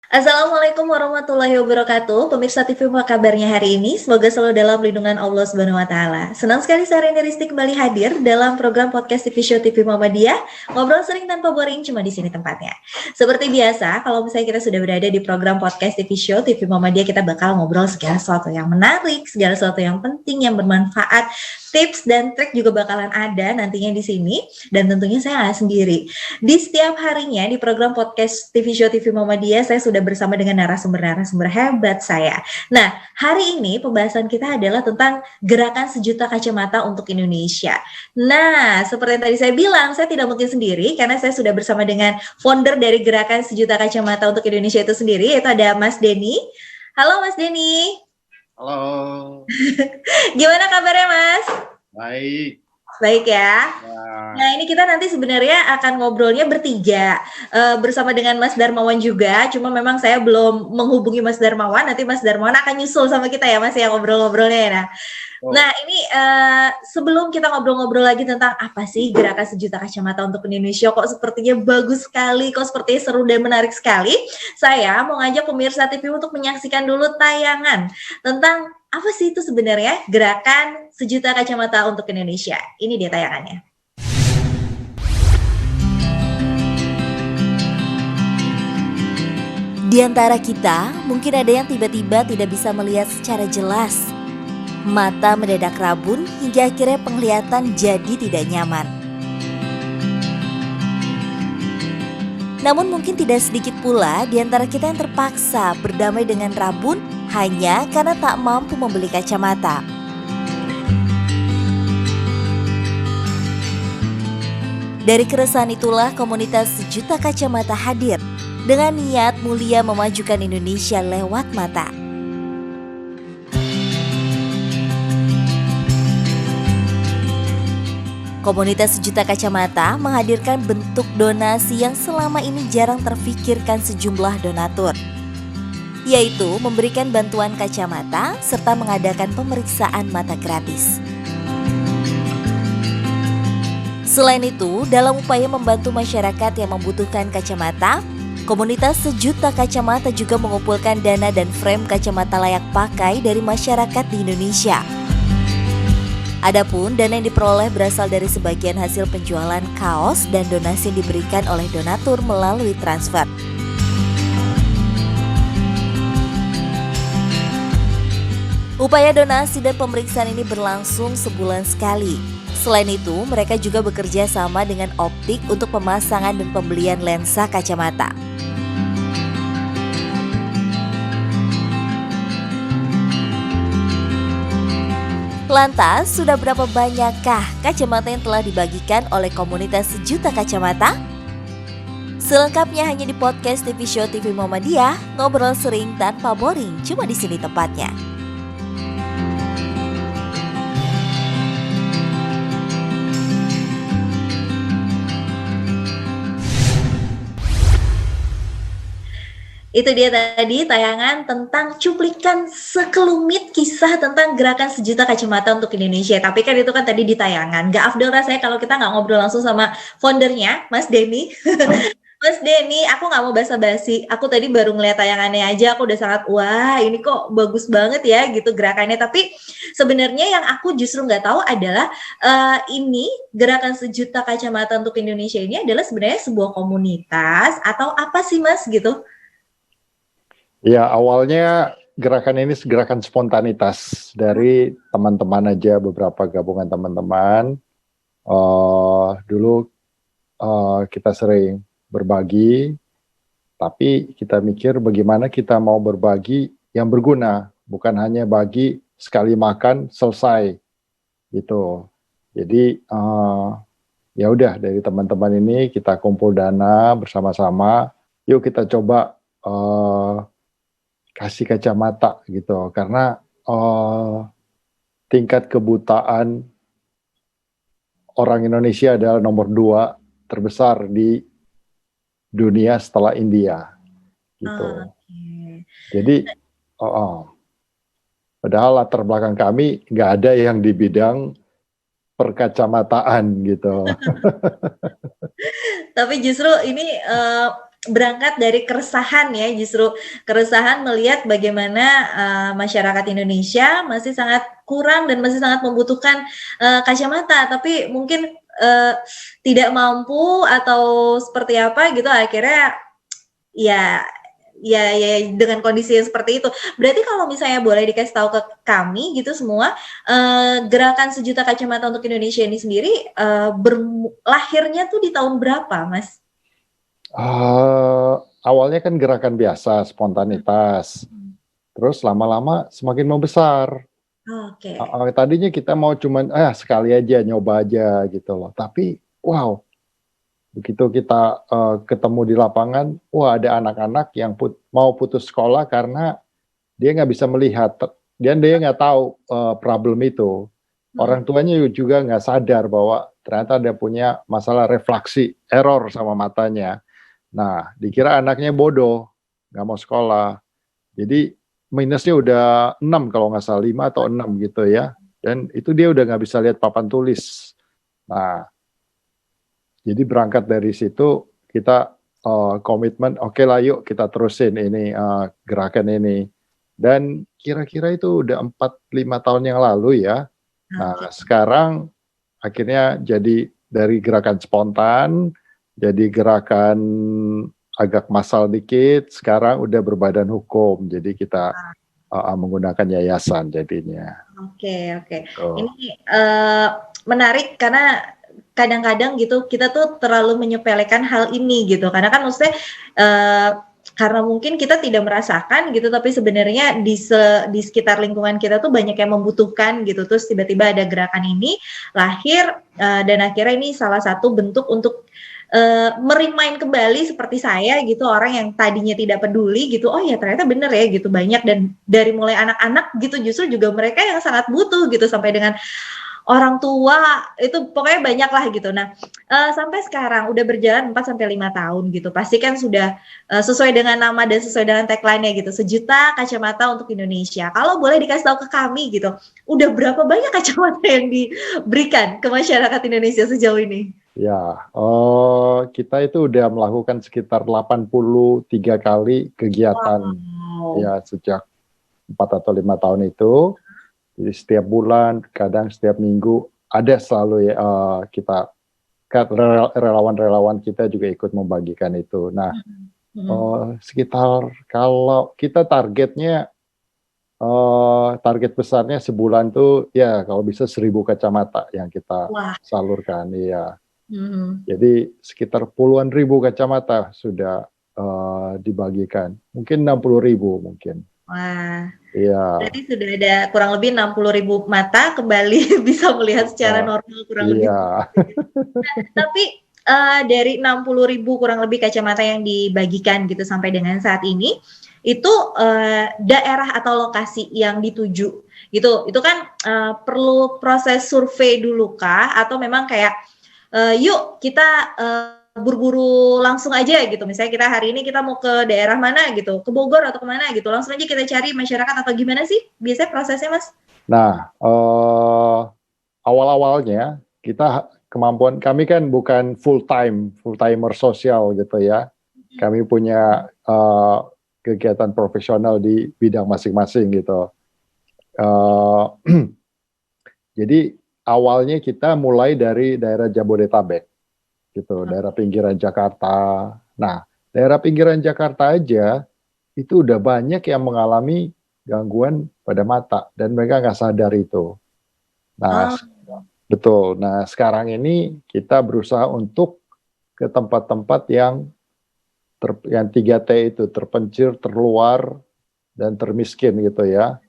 Assalamualaikum warahmatullahi wabarakatuh. Pemirsa TV, apa kabarnya hari ini? Semoga selalu dalam lindungan Allah Subhanahu wa taala. Senang sekali saya Reni Risti kembali hadir dalam program podcast TV Show TV Muhammadiyah. Ngobrol sering tanpa boring, cuma di sini tempatnya. Seperti biasa, kalau misalnya kita sudah berada di program podcast TV Show TV Muhammadiyah, kita bakal ngobrol segala sesuatu yang menarik, segala sesuatu yang penting, yang bermanfaat. Tips dan trik juga bakalan ada nantinya di sini, dan tentunya saya nggak sendiri. Di setiap harinya di program podcast TV Show TV Muhammadiyah, saya sudah bersama dengan narasumber-narasumber hebat saya. Nah, hari ini pembahasan kita adalah tentang gerakan sejuta kacamata untuk Indonesia. Nah, seperti yang tadi saya bilang, saya tidak mungkin sendiri karena saya sudah bersama dengan founder dari gerakan sejuta kacamata untuk Indonesia itu sendiri, yaitu ada Mas Denny. Halo Mas Denny. Halo. Gimana kabarnya Mas? Baik. Baik ya. Nah, ini kita nanti sebenarnya akan ngobrolnya bertiga bersama dengan Mas Darmawan juga. Cuma memang saya belum menghubungi Mas Darmawan. Nanti Mas Darmawan akan nyusul sama kita ya Mas ya ngobrol-ngobrolnya ya. Nah ini sebelum kita ngobrol-ngobrol lagi tentang apa sih gerakan sejuta kacamata untuk Indonesia, kok sepertinya bagus sekali, kok sepertinya seru dan menarik sekali. Saya mau ngajak pemirsa TV untuk menyaksikan dulu tayangan tentang apa sih itu sebenarnya gerakan sejuta kacamata untuk Indonesia. Ini dia tayangannya. Di antara kita, mungkin ada yang tiba-tiba tidak bisa melihat secara jelas. Mata mendadak rabun hingga akhirnya penglihatan jadi tidak nyaman. Namun mungkin tidak sedikit pula di antara kita yang terpaksa berdamai dengan rabun hanya karena tak mampu membeli kacamata. Dari keresahan itulah komunitas Sejuta Kacamata hadir dengan niat mulia memajukan Indonesia lewat mata. Komunitas Sejuta Kacamata menghadirkan bentuk donasi yang selama ini jarang terfikirkan sejumlah donatur, yaitu memberikan bantuan kacamata serta mengadakan pemeriksaan mata gratis. Selain itu, dalam upaya membantu masyarakat yang membutuhkan kacamata, komunitas Sejuta Kacamata juga mengumpulkan dana dan frame kacamata layak pakai dari masyarakat di Indonesia. Adapun dana yang diperoleh berasal dari sebagian hasil penjualan kaos dan donasi yang diberikan oleh donatur melalui transfer. Upaya donasi dan pemeriksaan ini berlangsung sebulan sekali. Selain itu, mereka juga bekerja sama dengan optik untuk pemasangan dan pembelian lensa kacamata. Lantas, sudah berapa banyakkah kacamata yang telah dibagikan oleh komunitas Sejuta Kacamata? Selengkapnya hanya di podcast TV Show TV Muhammadiyah, ngobrol sering tanpa boring, cuma di sini tempatnya. Itu dia tadi tayangan tentang cuplikan sekelumit kisah tentang gerakan sejuta kacamata untuk Indonesia. Tapi kan itu kan tadi di tayangan. Gak afdol rasanya kalau kita gak ngobrol langsung sama foundernya, Mas Denny. Mas Denny, aku gak mau basa-basi. Aku tadi baru ngeliat tayangannya aja, aku udah sangat, wah ini kok bagus banget ya gitu gerakannya. Tapi sebenarnya yang aku justru gak tahu adalah ini gerakan sejuta kacamata untuk Indonesia ini adalah sebenarnya sebuah komunitas atau apa sih Mas gitu? Ya, awalnya gerakan ini gerakan spontanitas dari teman-teman aja, beberapa gabungan teman-teman. Dulu kita sering berbagi, tapi kita mikir bagaimana kita mau berbagi yang berguna, bukan hanya bagi sekali makan selesai gitu. Jadi ya udah, dari teman-teman ini kita kumpul dana bersama-sama, yuk kita coba kasih kacamata gitu, karena tingkat kebutaan orang Indonesia adalah nomor 2 terbesar di dunia setelah India gitu. Jadi padahal latar belakang kami nggak ada yang di bidang perkacamataan gitu. Tapi justru ini berangkat dari keresahan ya, justru keresahan melihat bagaimana masyarakat Indonesia masih sangat kurang dan masih sangat membutuhkan kacamata, tapi mungkin tidak mampu atau seperti apa gitu, akhirnya ya dengan kondisi yang seperti itu. Berarti kalau misalnya boleh dikasih tahu ke kami gitu semua, gerakan sejuta kacamata untuk Indonesia ini sendiri lahirnya tuh di tahun berapa, Mas? Awalnya kan gerakan biasa, spontanitas. Terus lama-lama semakin membesar. Oke. Tadinya kita mau cuman sekali aja, nyoba aja gitu loh. Tapi wow, begitu kita ketemu di lapangan, wah ada anak-anak yang mau putus sekolah karena dia nggak bisa melihat, dan dia nggak tahu problem itu. Orang tuanya juga nggak sadar bahwa ternyata dia punya masalah refraksi, error sama matanya. Nah, dikira anaknya bodoh, nggak mau sekolah. Jadi minusnya udah 6 kalau nggak salah, 5 atau 6 gitu ya. Dan itu dia udah nggak bisa lihat papan tulis. Nah, jadi berangkat dari situ kita komitmen, oke lah yuk kita terusin ini gerakan ini. Dan kira-kira itu udah 4-5 tahun yang lalu ya. Nah, sekarang akhirnya jadi dari gerakan spontan, jadi gerakan agak massal dikit, sekarang udah berbadan hukum. Jadi kita menggunakan yayasan jadinya. Oke. Ini menarik karena kadang-kadang gitu kita tuh terlalu menyepelekan hal ini gitu. Karena kan maksudnya karena mungkin kita tidak merasakan gitu, tapi sebenarnya di sekitar lingkungan kita tuh banyak yang membutuhkan gitu. Terus tiba-tiba ada gerakan ini lahir dan akhirnya ini salah satu bentuk untuk merimain kembali seperti saya gitu, orang yang tadinya tidak peduli gitu, oh ya ternyata bener ya gitu, banyak, dan dari mulai anak-anak gitu justru juga mereka yang sangat butuh gitu, sampai dengan orang tua itu pokoknya banyak lah gitu. Nah, sampai sekarang udah berjalan 4-5 tahun gitu. Pasti kan sudah sesuai dengan nama dan sesuai dengan tagline-nya gitu. Sejuta kacamata untuk Indonesia. Kalau boleh dikasih tahu ke kami gitu, udah berapa banyak kacamata yang diberikan ke masyarakat Indonesia sejauh ini? Ya, kita itu udah melakukan sekitar 83 kali kegiatan. Wow. Ya, sejak 4 atau 5 tahun itu. Jadi setiap bulan, kadang setiap minggu ada selalu ya kita, relawan-relawan kita juga ikut membagikan itu. Nah, sekitar kalau kita targetnya, target besarnya sebulan tuh ya kalau bisa 1.000 kacamata yang kita salurkan. Iya. Jadi sekitar puluhan ribu kacamata sudah dibagikan. Mungkin 60.000 mungkin. Wah. Iya. Berarti sudah ada kurang lebih 60.000 mata kembali bisa melihat secara normal kurang lebih. Iya. Tapi dari 60.000 kurang lebih kacamata yang dibagikan gitu sampai dengan saat ini, itu daerah atau lokasi yang dituju gitu, itu kan perlu proses survei dulu kah? Atau memang kayak yuk kita buru-buru langsung aja gitu, misalnya kita hari ini kita mau ke daerah mana gitu, ke Bogor atau kemana gitu, langsung aja kita cari masyarakat, atau gimana sih biasanya prosesnya, Mas? Nah, awal-awalnya kemampuan kami kan bukan full-timer sosial gitu ya. Kami punya kegiatan profesional di bidang masing-masing gitu. Jadi awalnya kita mulai dari daerah Jabodetabek gitu, daerah pinggiran Jakarta. Nah, daerah pinggiran Jakarta aja itu udah banyak yang mengalami gangguan pada mata dan mereka nggak sadar itu. Nah, betul. Nah, sekarang ini kita berusaha untuk ke tempat-tempat yang 3T itu, terpencil, terluar, dan termiskin gitu ya.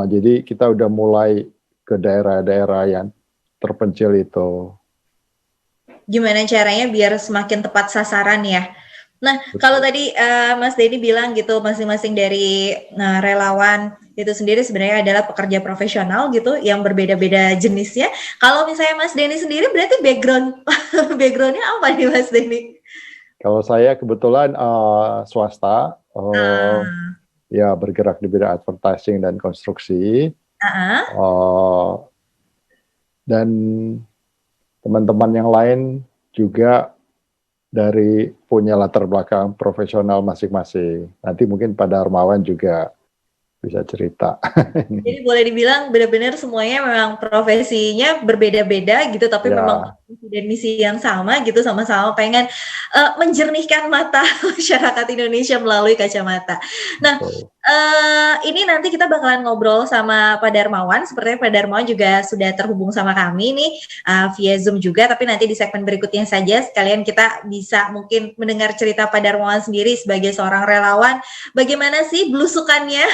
Jadi kita udah mulai ke daerah-daerah yang terpencil itu. Gimana caranya biar semakin tepat sasaran ya? Nah, kalau tadi Mas Denny bilang gitu, masing-masing dari relawan itu sendiri sebenarnya adalah pekerja profesional gitu, yang berbeda-beda jenisnya. Kalau misalnya Mas Denny sendiri berarti backgroundnya apa nih, Mas Denny? Kalau saya kebetulan swasta, ya bergerak di bidang advertising dan konstruksi. Dan teman-teman yang lain juga dari punya latar belakang profesional masing-masing. Nanti mungkin Pak Darmawan juga bisa cerita. Jadi boleh dibilang benar-benar semuanya memang profesinya berbeda-beda gitu, tapi memang Ya, visi dan misi yang sama gitu, sama-sama pengen menjernihkan mata masyarakat Indonesia melalui kacamata. Nah, betul. ini nanti kita bakalan ngobrol sama Pak Darmawan. Sepertinya Pak Darmawan juga sudah terhubung sama kami nih via Zoom juga, tapi nanti di segmen berikutnya saja sekalian kita bisa mungkin mendengar cerita Pak Darmawan sendiri sebagai seorang relawan. Bagaimana sih belusukannya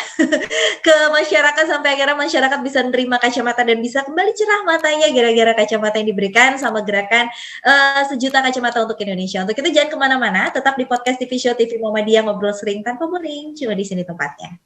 ke masyarakat sampai akhirnya masyarakat bisa menerima kacamata dan bisa kembali cerah matanya gara-gara kacamata yang diberikan sama gerakan sejuta kacamata untuk Indonesia. Untuk itu jangan kemana-mana, tetap di podcast TV Show TV Muhammadiyah, ngobrol sering tanpa boring, cuma di sini tempatnya.